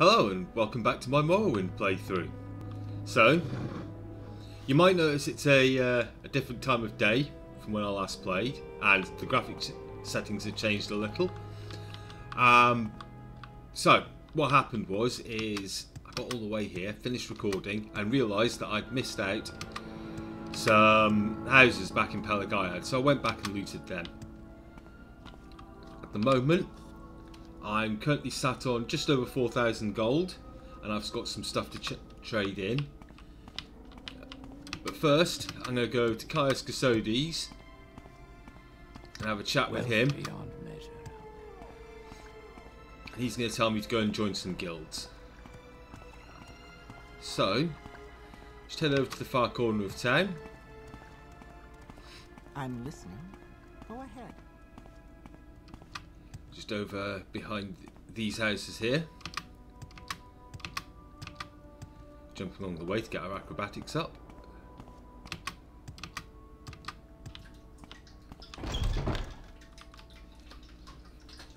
Hello and welcome back to my Morrowind playthrough. So, you might notice it's a different time of day from when I last played, and the graphics settings have changed a little. So, what happened is I got all the way here, finished recording, and realised that I'd missed out some houses back in Pelagaya, so I went back and looted them. At the moment, I'm currently sat on just over 4,000 gold, and I've got some stuff to trade in. But first, I'm going to go to Caius Casodes and have a chat with him. And he's going to tell me to go and join some guilds. So, just head over to the far corner of town. I'm listening. Go ahead. Just over behind these houses here. Jumping along the way to get our acrobatics up.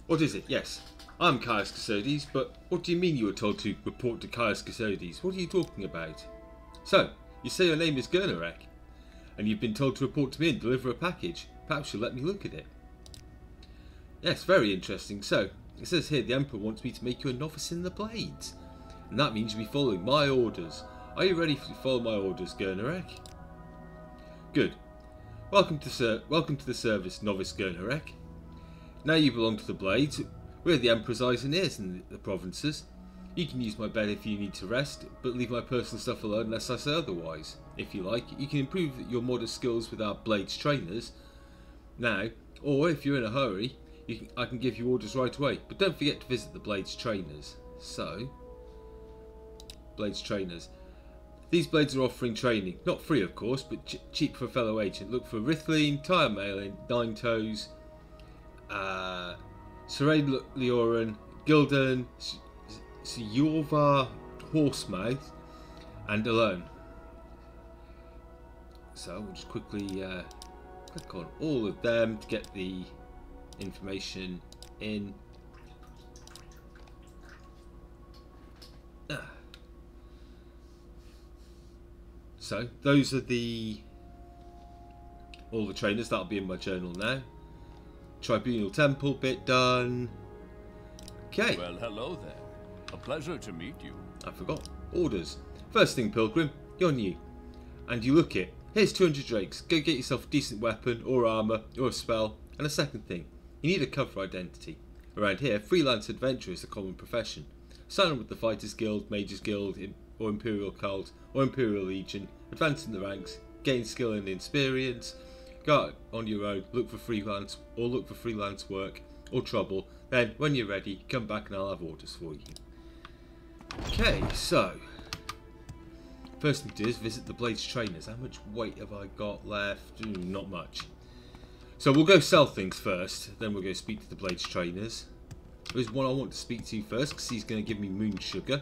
What is it? Yes, I'm Caius Casodes, but what do you mean you were told to report to Caius Casodes? What are you talking about? So, you say your name is Gernarek, and you've been told to report to me and deliver a package. Perhaps you'll let me look at it. Yes, very interesting. So, it says here the Emperor wants me to make you a novice in the Blades. And that means you'll be following my orders. Are you ready to follow my orders, Gernarek? Good. Welcome to the service, Novice Gernarek. Now you belong to the Blades. We're the Emperor's eyes and ears in the provinces. You can use my bed if you need to rest, but leave my personal stuff alone unless I say otherwise. If you like, you can improve your modest skills with our Blades trainers. Now, or if you're in a hurry, I can give you orders right away, but don't forget to visit the Blades trainers. So, Blades trainers. These Blades are offering training, not free of course, but cheap for a fellow agent. Look for Rithline, Tyre Malin, Nine Toes, Serene Leoran, Gildan, Siorva, Horsemouth, and Alone. So we'll just quickly click on all of them to get the information in. So those are all the trainers. That'll be in my journal now. Tribunal Temple bit done. Okay. Well, hello there. A pleasure to meet you. I forgot. Orders. First thing, Pilgrim, you're new, and you look it. Here's 200 drakes. Go get yourself a decent weapon or armour or a spell. And a second thing, you need a cover identity. Around here, freelance adventurer is a common profession. Sign up with the Fighters Guild, Mages Guild, or Imperial Cult, or Imperial Legion. Advance in the ranks, gain skill and experience. Go out on your own, look for freelance work or trouble. Then, when you're ready, come back and I'll have orders for you. Okay, so first thing to do is visit the Blades trainers. How much weight have I got left? Not much. So we'll go sell things first, then we'll go speak to the Blades trainers. There's one I want to speak to first because he's going to give me moon sugar.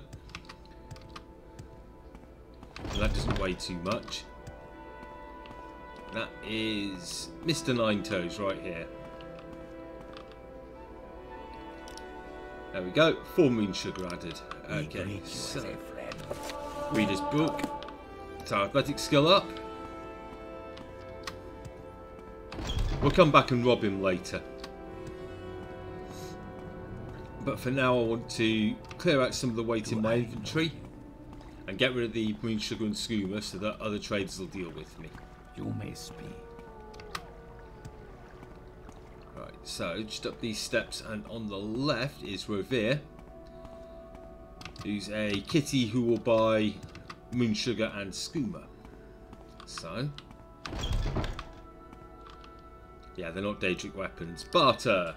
And that doesn't weigh too much. That is Mr. Nine Toes right here. There we go, 4 moon sugar added. Okay, so read his book. It's our athletic skill up. We'll come back and rob him later. But for now I want to clear out some of the weight in my inventory and get rid of the moon sugar and skooma so that other traders will deal with me. You may speak. Right, so just up these steps and on the left is Rovere, who's a kitty who will buy moon sugar and skooma. So, yeah, they're not Daedric weapons. Barter!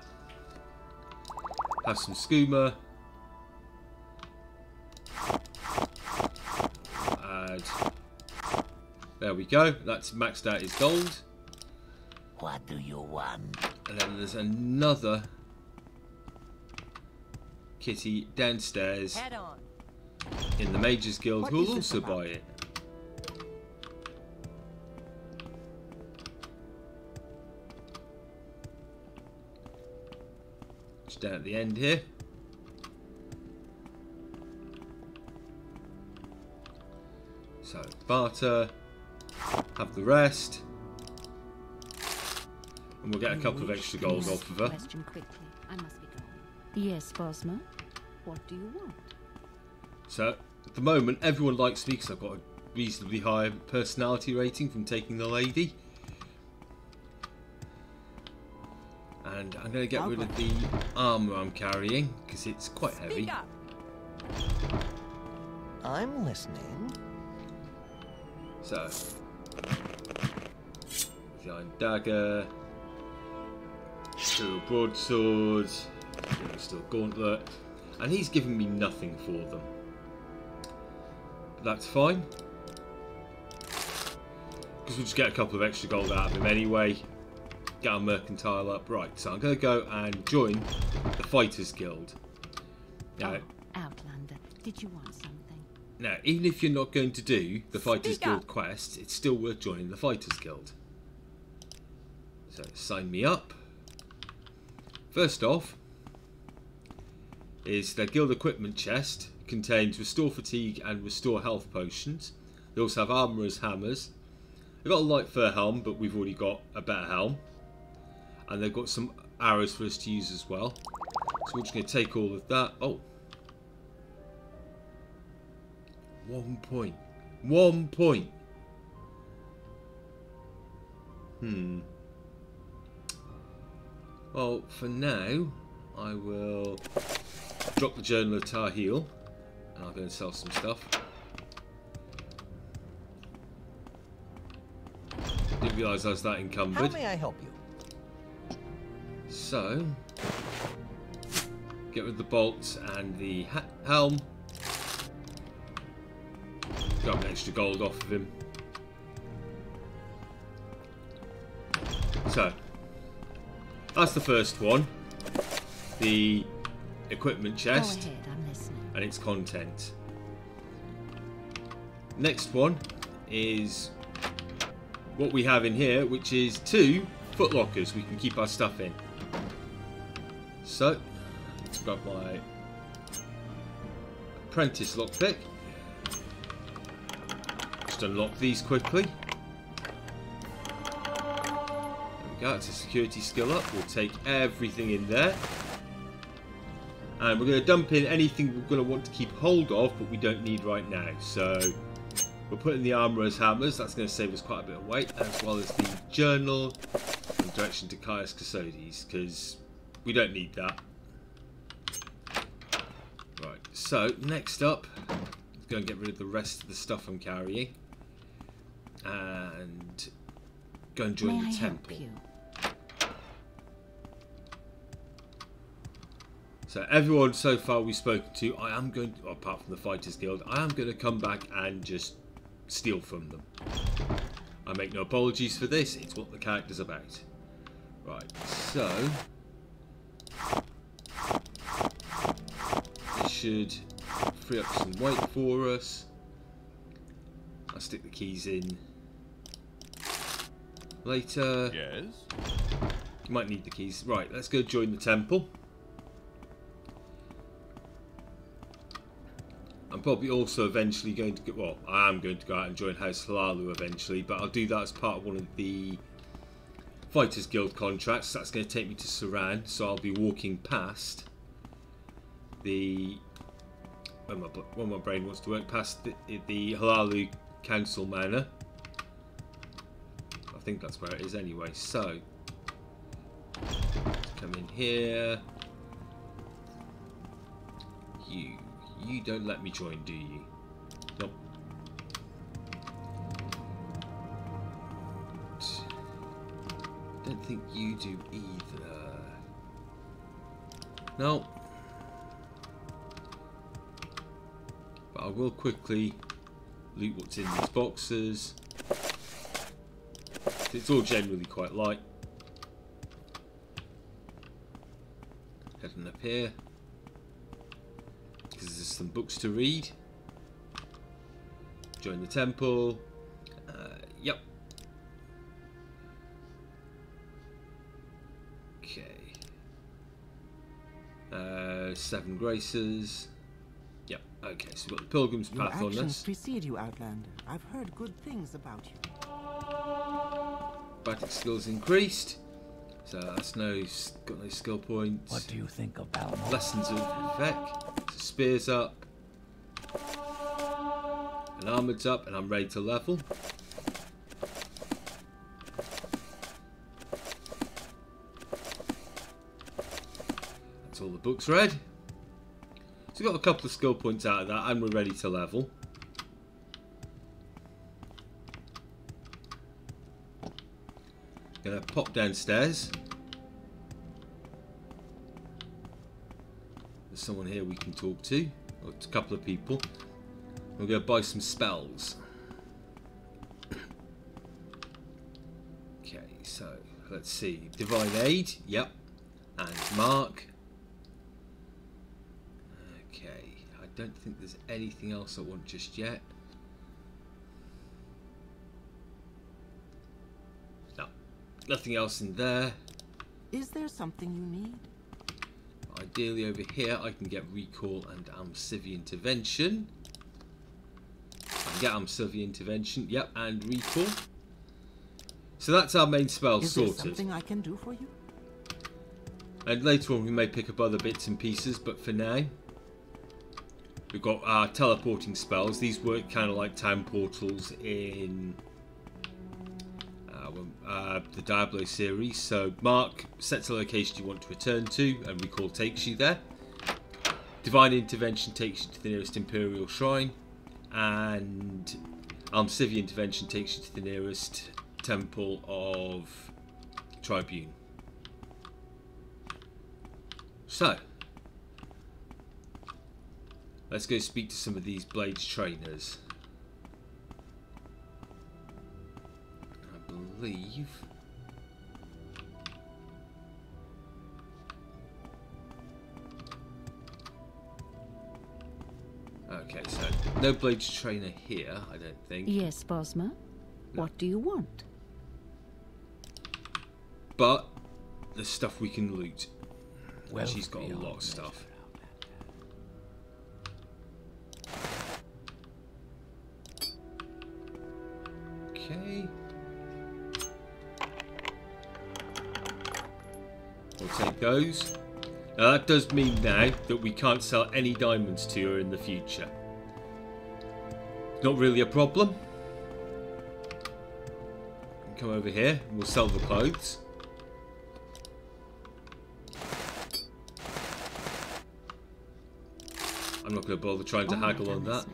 Have some skooma. Add. There we go. That's maxed out his gold. What do you want? And then there's another kitty downstairs in the Mages Guild who will also buy it. Just down at the end here. So, barter. Have the rest. And we'll get a couple of extra gold off of her. Question quickly. I must be going. Yes, Bosma. What do you want? So, at the moment, everyone likes me because I've got a reasonably high personality rating from taking the lady. And I'm going to get rid of the armour I'm carrying because it's quite heavy. I'm listening. So, the iron dagger, steel broadsword, steel gauntlet, and he's giving me nothing for them. But that's fine, because we'll just get a couple of extra gold out of him anyway. Get our mercantile up. Right, so I'm going to go and join the Fighters Guild. Now, Outlander, did you want something? Now, even if you're not going to do the Fighters Guild quest, it's still worth joining the Fighters Guild. So, sign me up. First off, is their guild equipment chest. Contains restore fatigue and restore health potions. They also have armourer's hammers. They've got a light fur helm, but we've already got a better helm. And they've got some arrows for us to use as well. So we're just going to take all of that. Oh. 1 point. 1 point. Well, for now, I will drop the Journal of Tahil. And I'll go and sell some stuff. Didn't realise I was that encumbered. How may I help you? So, get rid of the bolts and the helm. Grab an extra gold off of him. So, that's the first one. The equipment chest. Go ahead, I'm listening. And its content. Next one is what we have in here, which is 2 footlockers we can keep our stuff in. So, let's grab my apprentice lockpick. Just unlock these quickly. There we go, it's a security skill up. We'll take everything in there. And we're going to dump in anything we're going to want to keep hold of, but we don't need right now. So, we'll put in the armourer's hammers. That's going to save us quite a bit of weight, as well as the journal and direction to Caius Custodes, because we don't need that. Right, so next up, let's go and get rid of the rest of the stuff I'm carrying. And go and join the temple. So everyone so far we've spoken to, I am going to, apart from the Fighters Guild, I am going to come back and just steal from them. I make no apologies for this, it's what the character's about. Right, so this should free up some weight for us. I'll stick the keys in later. Yes? You might need the keys. Right, let's go join the temple. I'm probably also eventually going to go, well, I am going to go out and join House Halalu eventually, but I'll do that as part of one of the Fighters Guild contracts. That's going to take me to Saran, so I'll be walking past the, when my brain wants to work, past the Halalu Council Manor. I think that's where it is anyway, so let's come in here. You don't let me join, do you? Nope. Don't think you do either. No. But I will quickly loot what's in these boxes. It's all generally quite light. Heading up here. Because there's some books to read. Join the temple. Yep. Okay. 7 graces. Yep, okay, so we've got the Pilgrim's Your Path on actions us. precede you, Outlander. I've heard good things about you. Batic skills increased. So that's got no skill points. What do you think of Balmora? Lessons of effect. So spears up. And armoured's up, and I'm ready to level. That's all the books read. So we got a couple of skill points out of that, and we're ready to level. Gonna pop downstairs. There's someone here we can talk to. Or a couple of people. We're gonna buy some spells. Okay, so let's see. Divine Aid, yep. And Mark. Okay, I don't think there's anything else I want just yet. No, nothing else in there. Is there something you need? Ideally over here I can get Recall and Amphibia Intervention. I can get Amphibia Intervention, yep, and Recall. So that's our main spell sorted. Is there something I can do for you? And later on we may pick up other bits and pieces, but for now we've got our teleporting spells. These work kind of like time portals in the Diablo series. So Mark sets a location you want to return to, and Recall takes you there. Divine Intervention takes you to the nearest Imperial Shrine, and Amphibia Intervention takes you to the nearest Temple of Tribune. So, let's go speak to some of these Blades trainers. I believe... Okay, so no Blades trainer here, I don't think. Yes, Bosma. What do you want? But there's stuff we can loot. Well, She's got a lot of stuff. Okay. We'll take those. Now that does mean now that we can't sell any diamonds to her in the future. Not really a problem. Come over here and we'll sell the clothes. I'm not going to bother trying to haggle on that.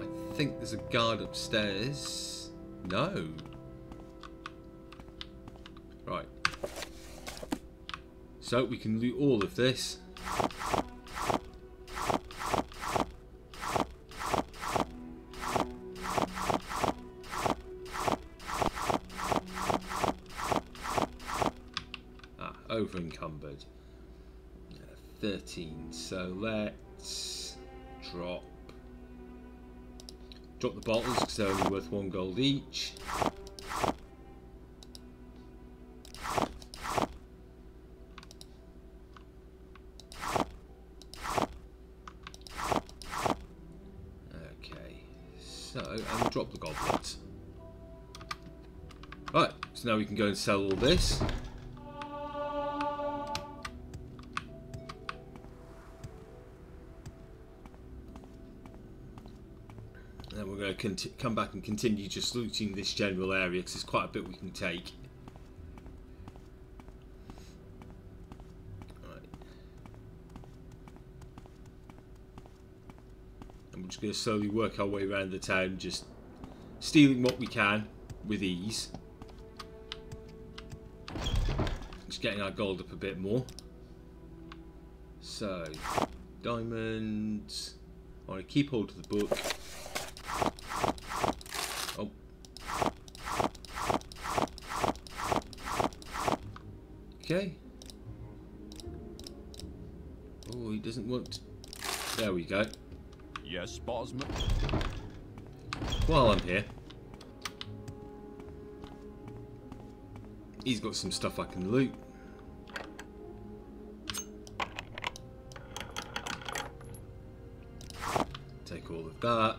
I think there's a guard upstairs. No. Right. So we can loot all of this. Over encumbered. 13. So let's drop the bottles because they're only worth 1 gold each. Okay, so and we'll drop the goblets. Right, so now we can go and sell all this. And then we're going to come back and continue just looting this general area because there's quite a bit we can take. Right. And we're just going to slowly work our way around the town, just stealing what we can with ease. Just getting our gold up a bit more. So, diamonds. I want to keep hold of the book. Oh. Okay. Oh, he doesn't want to... There we go. Yes, Bosma? While I'm here, he's got some stuff I can loot. Take all of that.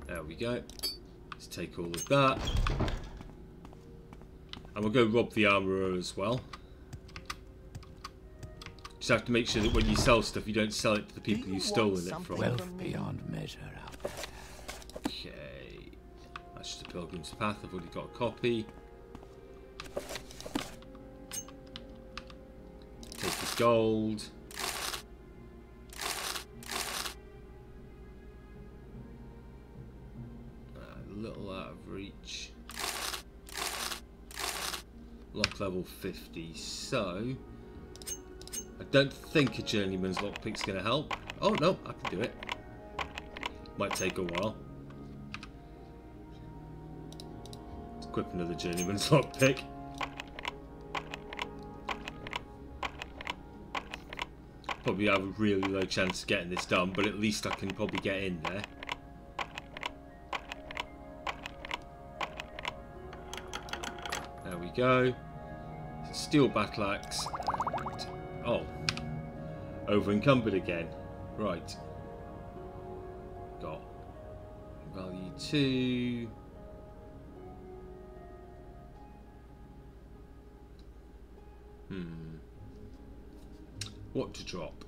There we go. Let's take all of that. And we'll go rob the armourer as well. Just have to make sure that when you sell stuff, you don't sell it to the people you've stolen it from. Wealth beyond measure out there. Okay. That's just a Pilgrim's Path. I've already got a copy. Take his gold. A little out of reach. Lock level 50. So, I don't think a journeyman's lockpick's going to help. Oh no, I can do it. Might take a while. Let's equip another journeyman's lockpick. Probably have a really low chance of getting this done, but at least I can probably get in there. There we go. Steel battle axe. Oh, over encumbered again. Right. Got value 2. What to drop?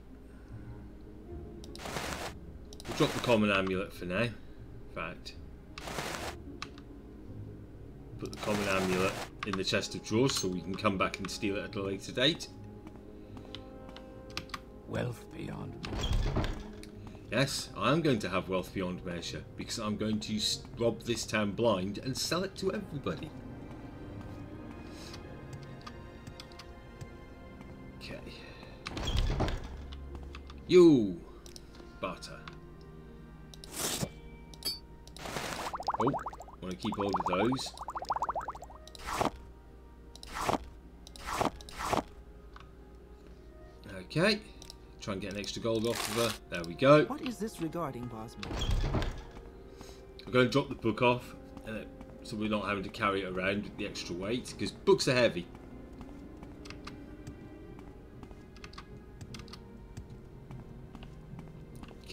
We'll drop the common amulet for now. In fact, put the common amulet in the chest of drawers so we can come back and steal it at a later date. Wealth beyond measure. Yes, I am going to have wealth beyond measure because I'm going to rob this town blind and sell it to everybody. Okay. You butter. Oh, want to keep hold of those. Okay. Try and get an extra gold off of her. There we go. What is this regarding, Bosman? I'm going to drop the book off so we're not having to carry it around with the extra weight because books are heavy.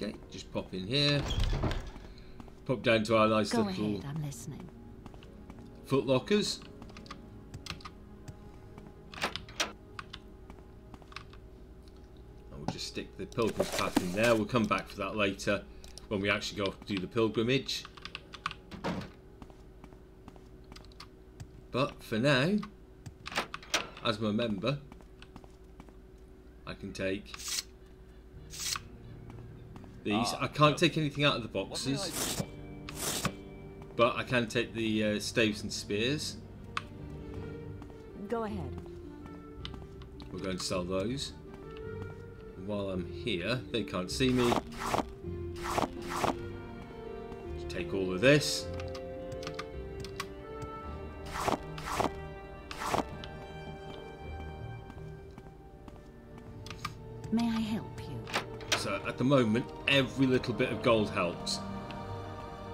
Okay, just pop in here. Pop down to our nice Go little ahead, I'm listening. foot lockers. And we'll just stick the pilgrim's path in there. We'll come back for that later when we actually go off to do the pilgrimage. But for now, as my member, I can take these. I can't take anything out of the boxes, but I can take the staves and spears. Go ahead. We're going to sell those. While I'm here, they can't see me. Just take all of this. May I help you? So at the moment, every little bit of gold helps.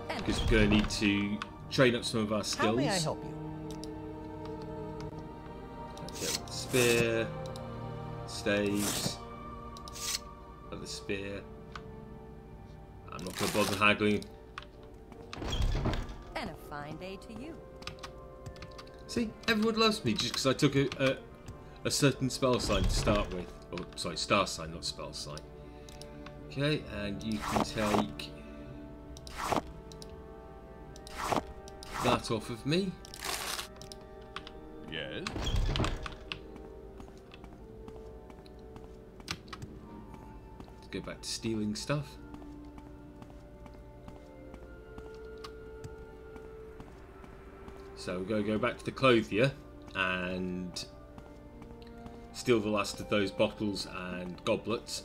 Because we're going to need to train up some of our skills. How may I help you? Okay, spear, staves, another spear. I'm not going to bother haggling. And a fine day to you. See, everyone loves me just because I took a certain spell sign to start with. Oh, sorry, star sign, not spell sign. Okay, and you can take that off of me. Yes? Let's go back to stealing stuff. So we're going to go back to the clothier and steal the last of those bottles and goblets.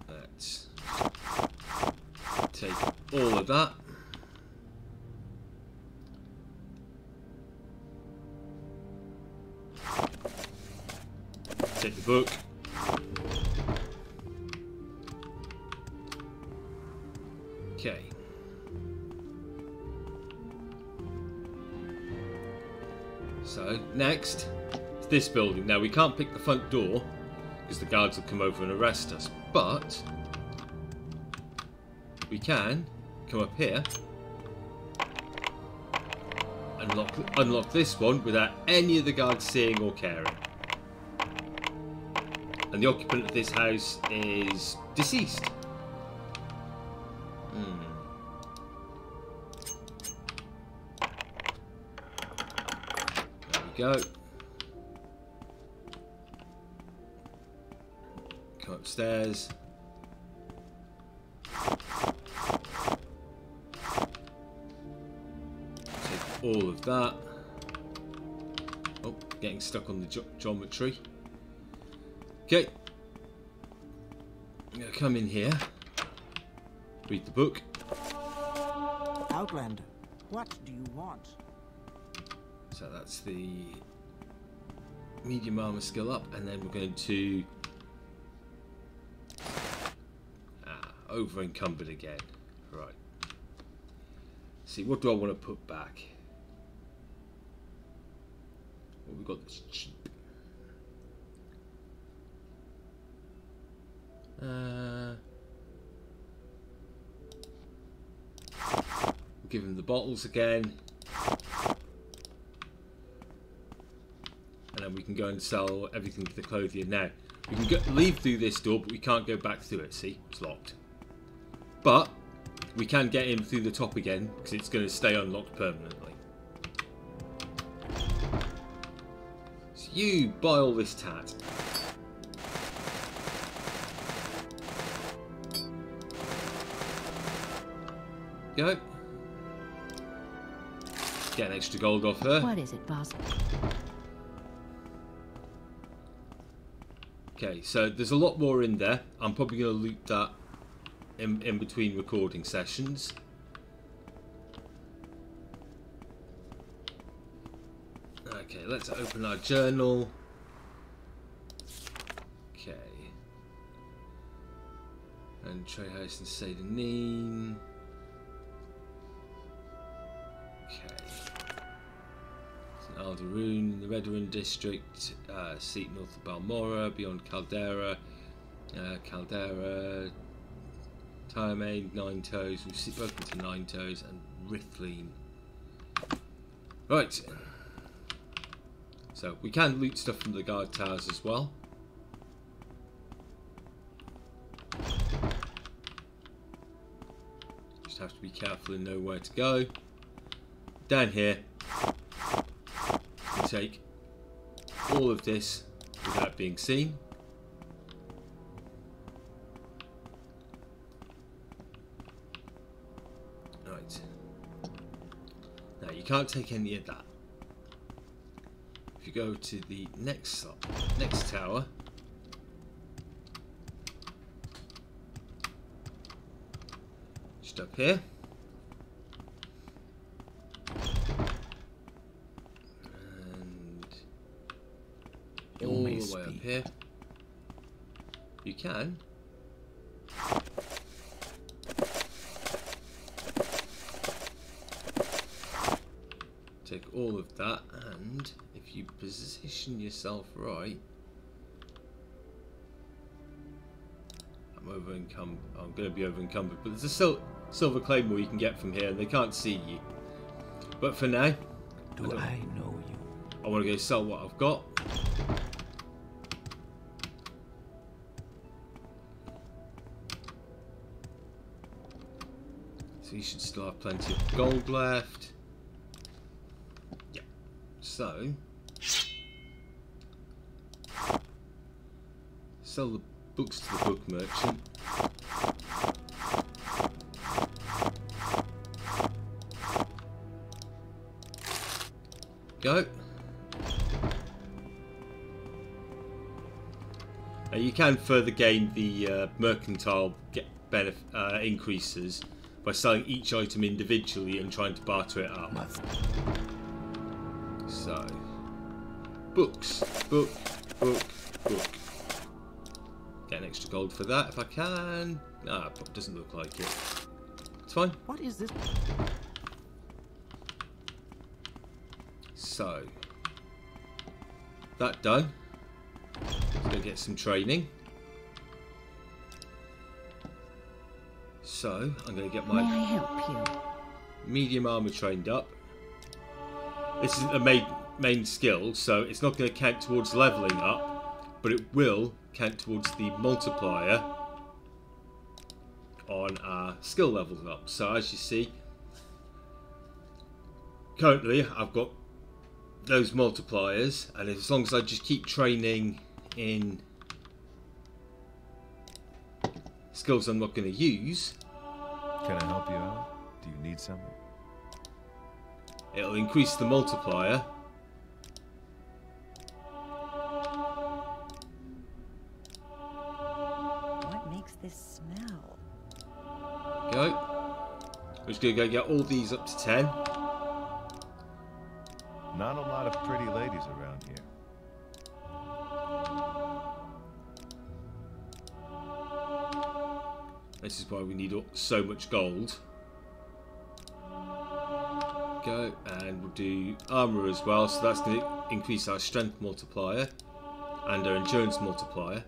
Let's take all of that. Take the book. Okay. So, next, is this building. Now, we can't pick the front door, because the guards will come over and arrest us. But, we can come up here, and unlock this one without any of the guards seeing or caring. And the occupant of this house is deceased. There we go. Come upstairs. Take all of that. Oh, getting stuck on the geometry. Okay. I'm going to come in here. Read the book. Outlander, what do you want? So that's the medium armor skill up, and then we're going to over encumbered again. Right. See, what do I want to put back? Well, we've got this cheap. We'll give him the bottles again. And then we can go and sell everything to the clothier. Now, we can leave through this door, but we can't go back through it. See? It's locked. But we can get in through the top again, because it's going to stay unlocked permanently. So you buy all this tat. Go. Get an extra gold off her. What is it, boss? Okay, so there's a lot more in there. I'm probably going to loot that in between recording sessions. Okay, let's open our journal. Okay. And Treehouse and Sadanin. Alderoon in the Redruin district, seat north of Balmora, beyond Caldera, Tiamain, Nine Toes, we've spoken to Nine Toes, and Rithleen. Right, so we can loot stuff from the guard towers as well. Just have to be careful and know where to go. Down here, take all of this without being seen. Right. Now you can't take any of that. If you go to the next tower, just up here. All the way up here. You can. Take all of that, and if you position yourself right, I'm going to be over encumbered, but there's a silver claymore you can get from here, and they can't see you. But for now, Do I know you? I want to go sell what I've got. So you should still have plenty of gold left. Yeah. So sell the books to the book merchant. Go. You can further gain the mercantile increases by selling each item individually and trying to barter it up. So, books, book. Get an extra gold for that if I can. Ah, it doesn't look like it. It's fine. What is this? So, that done. Let's go get some training. So, I'm going to get May I my help you? medium armor trained up. This isn't a main skill, so it's not going to count towards leveling up, but it will count towards the multiplier on our skill levels up. So as you see, currently I've got those multipliers, and as long as I just keep training in skills I'm not going to use, Can I help you out? Do you need something? it'll increase the multiplier. What makes this smell? Go. We're just going to go get all these up to 10. Not a lot of pretty ladies around here. This is why we need so much gold. Go, and we'll do armor as well, so that's going to increase our strength multiplier and our endurance multiplier.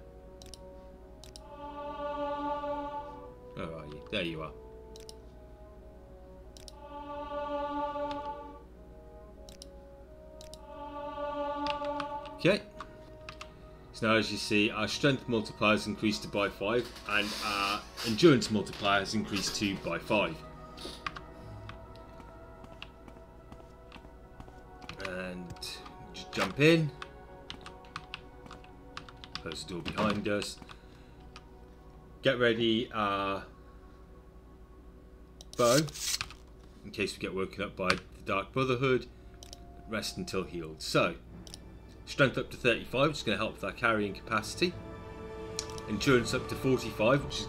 Where are you? There you are. Okay. So now, as you see, our strength multiplier has increased to by 5, and our endurance multiplier has increased to by 5. And just jump in. Close the door behind us. Get ready our bow, in case we get woken up by the Dark Brotherhood. Rest until healed. So, strength up to 35, which is going to help with our carrying capacity. Endurance up to 45, which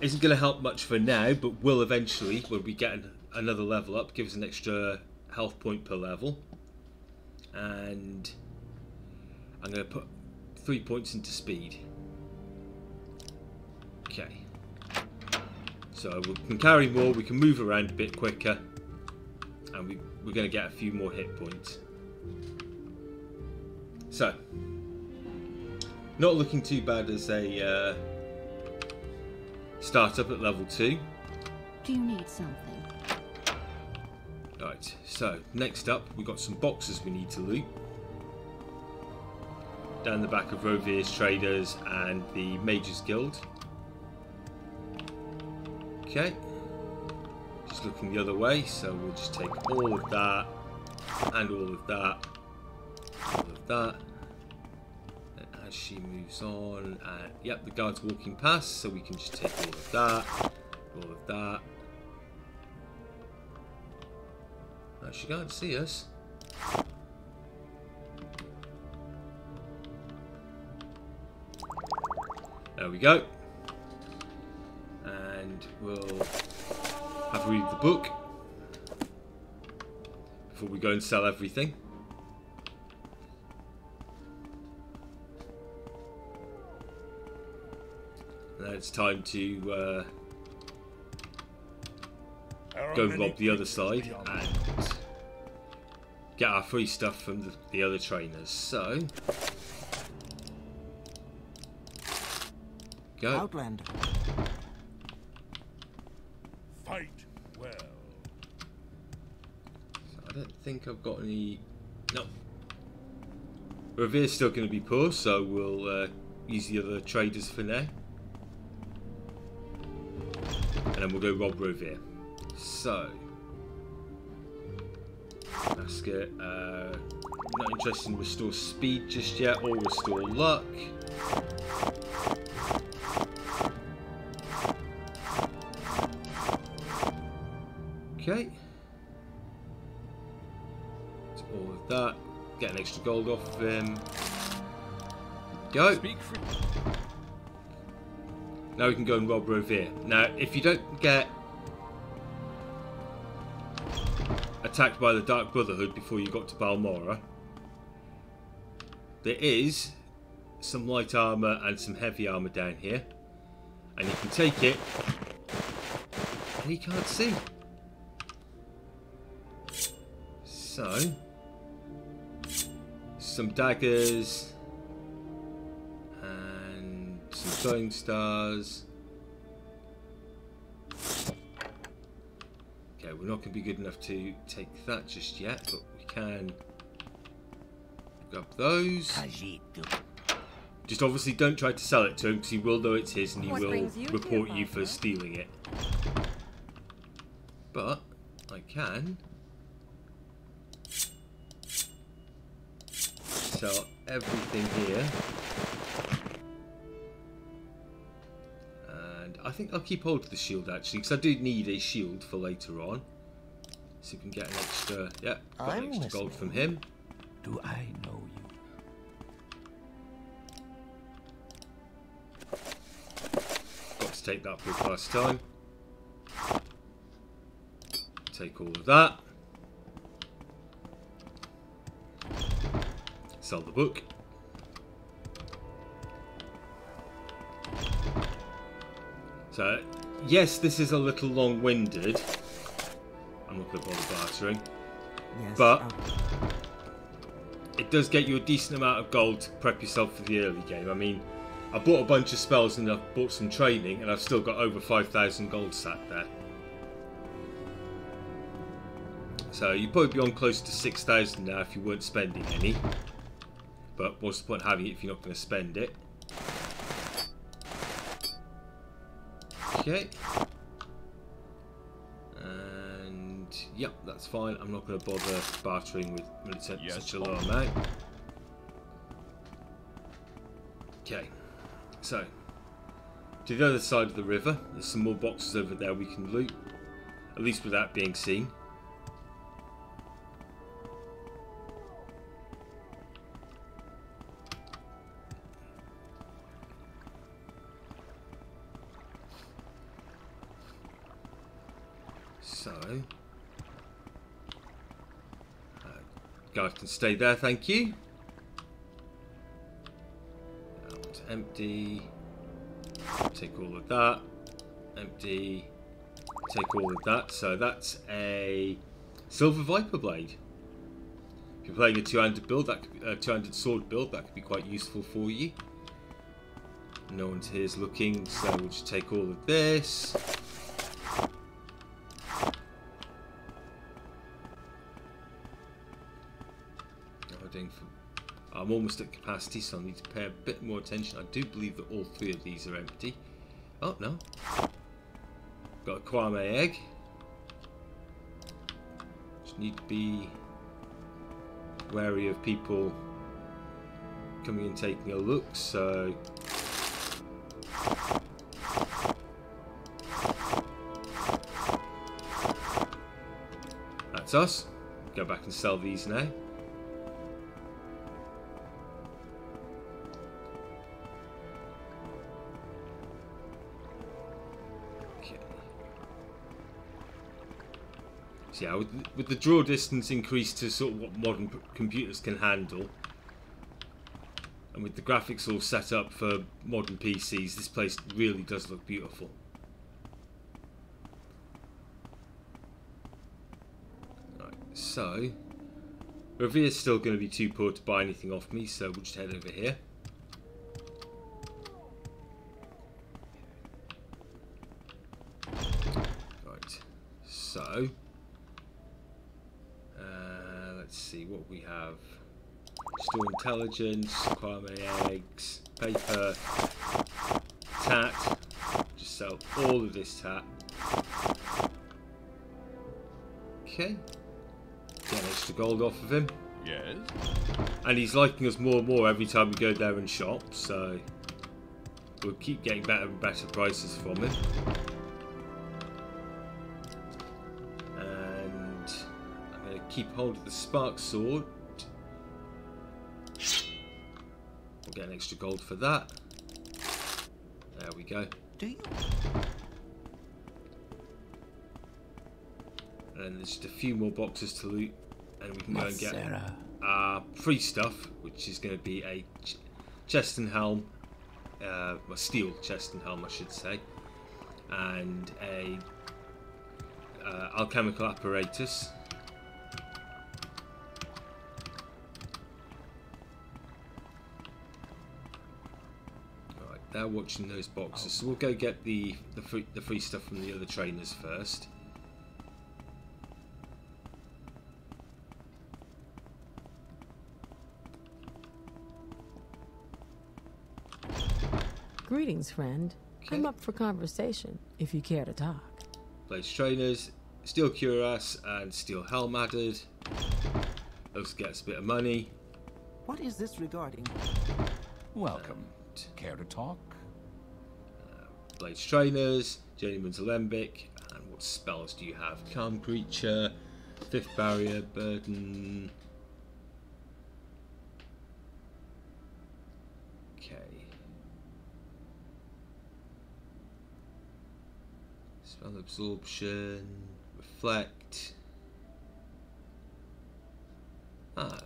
isn't going to help much for now, but will eventually, when we get another level up, give us an extra health point per level. And I'm going to put 3 points into speed. Okay. So we can carry more, we can move around a bit quicker, and we're going to get a few more hit points. So, not looking too bad as a startup at level 2. Do you need something? Right, so next up we've got some boxes we need to loot. Down the back of Rovir's Traders and the Mages Guild. Okay, just looking the other way, so we'll just take all of that, and all of that, all of that. And as she moves on, yep, the guard's walking past, so we can just take all of that, all of that. No, she can't see us. There we go. And we'll have a read of the book before we go and sell everything. And then it's time to go rob the other side and get our free stuff from the other trainers. So, go. Outlander. Fight well. So I don't think I've got any. No. Revere's still going to be poor, so we'll use the other traders for now. And then we'll go rob Revere. So, basket. Not interested in restore speed just yet, or restore luck. Okay. So all of that. Get an extra gold off of him. Go. Speak free. Now we can go and rob Revere. Now, if you don't get attacked by the Dark Brotherhood before you got to Balmora, there is some light armor and some heavy armor down here, and you can take it, and he can't see. So, some daggers and some throwing stars. Okay, we're not going to be good enough to take that just yet, but we can grab those. Just obviously don't try to sell it to him, because he will know it's his and he will report you for stealing it. But I can sell everything here, and I think I'll keep hold of the shield actually, because I do need a shield for later on. So you can get an extra, yeah, got an extra gold from him. Do I know you? Got to take that book last time. Take all of that. Sell the book. So, yes, this is a little long-winded. I'm not going to bother bartering. Yes, But it does get you a decent amount of gold to prep yourself for the early game. I mean, I bought a bunch of spells and I've bought some training, and I've still got over 5,000 gold sat there. So you'd probably be on close to 6,000 now if you weren't spending any. But what's the point of having it if you're not going to spend it? Okay. And yep, that's fine. I'm not going to bother bartering with when it's at such a low amount. Okay. So, to the other side of the river, there's some more boxes over there we can loot. At least without being seen. So, guys can stay there, thank you. That's empty. Take all of that. Empty. Take all of that. So that's a silver viper blade. If you're playing a two-handed build, that could be, two-handed sword build, that could be quite useful for you. No one's here's looking, so we'll just take all of this. I'm almost at capacity, so I need to pay a bit more attention. I do believe that all three of these are empty. Oh, no. Got a Kwame egg. Just need to be wary of people coming and taking a look, so... That's us. Go back and sell these now. Yeah, with the draw distance increased to sort of what modern computers can handle, and with the graphics all set up for modern PCs, this place really does look beautiful. Right, so Revere's still going to be too poor to buy anything off me, so we'll just head over here. Right, so... let's see what we have. Store intelligence, Kwame eggs, paper, tat. Just sell all of this tat. Okay. Get extra gold off of him. Yes. And he's liking us more and more every time we go there and shop, so we'll keep getting better and better prices from him. Keep hold of the spark sword. We'll get an extra gold for that. There we go. Do you? And then there's just a few more boxes to loot, and we can go and get free stuff, which is going to be a chest and helm, a steel chest and helm, I should say, and a alchemical apparatus. Alright, they're watching those boxes, so we'll go get the free stuff from the other trainers first. Greetings, friend. Okay. I'm up for conversation, if you care to talk. Blades trainers, steel cuirass and steel helm added. Also gets a bit of money. What is this regarding? Welcome. Care to talk? Blades trainers, journeyman's alembic, and what spells do you have? Calm creature, fifth barrier, burden. Okay. Spell absorption, reflect. Ah,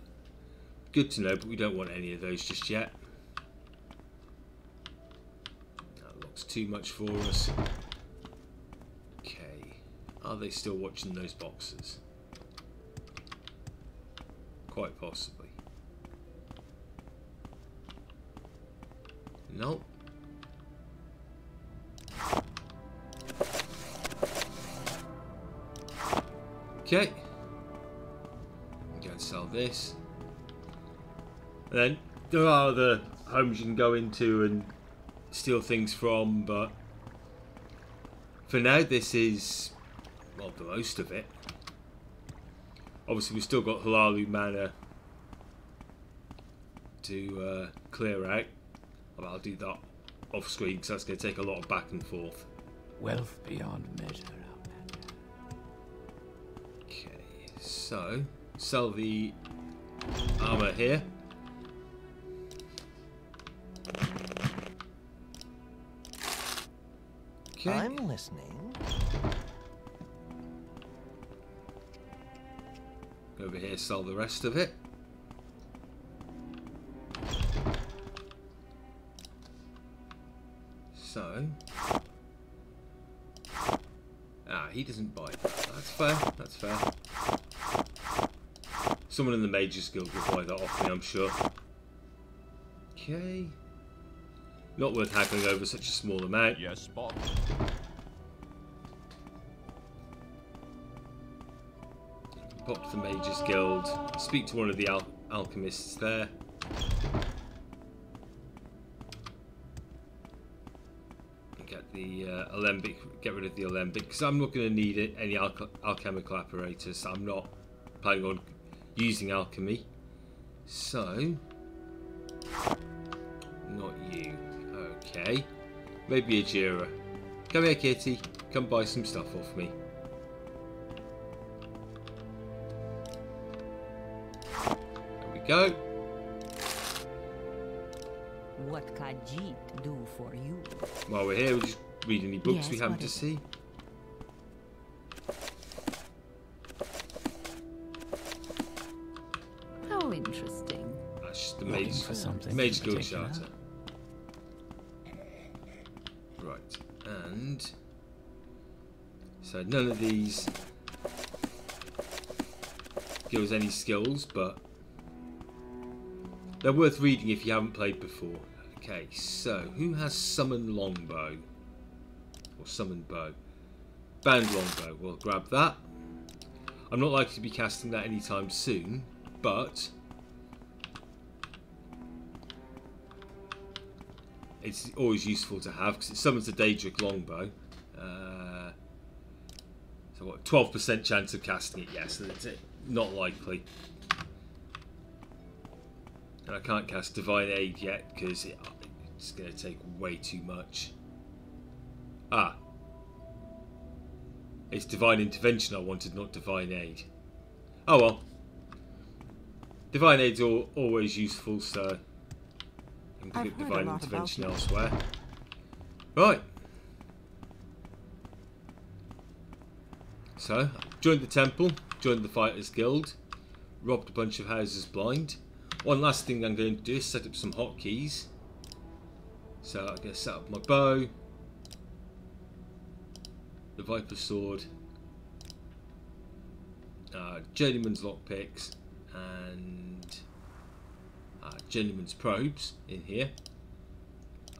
good to know, but we don't want any of those just yet. That looks too much for us. Okay, are they still watching those boxes? Quite possibly. Nope. Okay. I'm going to sell this. And then there are other homes you can go into and steal things from, but for now this is, well, the most of it. Obviously we've still got Halalu Manor to clear out. Well, I'll do that off screen because that's going to take a lot of back and forth. Wealth beyond measure. So, sell the armor here. Okay. I'm listening. Go over here, sell the rest of it. So, he doesn't buy that. That's fair. That's fair. Someone in the Mages Guild will buy that off me, I'm sure. Okay. Not worth haggling over such a small amount. Yes, boss. Pop to the Mages Guild. Speak to one of the alchemists there. And get the alembic. Get rid of the alembic because I'm not going to need it. Any alchemical apparatus. I'm not planning on using alchemy. So, not you. Okay. Maybe a Jira. Come here, kitty. Come buy some stuff off me. There we go. What Khajiit do for you? While we're here, we'll just read any books Yes, we happen what to is it? see. How interesting. That's just the Looking Mage, for something Mage in Guild particular? Charter. Right, and so none of these give us any skills, but they're worth reading if you haven't played before. Okay, so who has Summon Longbow? Or Summon Bow? Bound Longbow, we'll grab that. I'm not likely to be casting that anytime soon, but it's always useful to have because it summons a Daedric Longbow. So what, 12% chance of casting it? Yes, that's it. Not likely. And I can't cast Divine Aid yet because it's going to take way too much. Ah. It's Divine Intervention I wanted, not Divine Aid. Oh well. Divine Aid's always useful, so I can pick up Divine Intervention elsewhere. Right. So, joined the temple, joined the Fighters Guild, robbed a bunch of houses blind. One last thing I'm going to do is set up some hotkeys. So I'm going to set up my bow, the Viper Sword, journeyman's lockpicks, and journeyman's probes in here,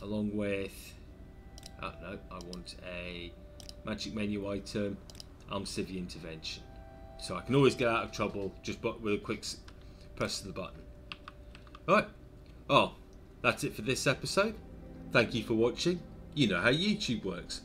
along with no, I want a magic menu item, Civi intervention, so I can always get out of trouble just with a quick press of the button. Right, oh, that's it for this episode. Thank you for watching. You know how YouTube works.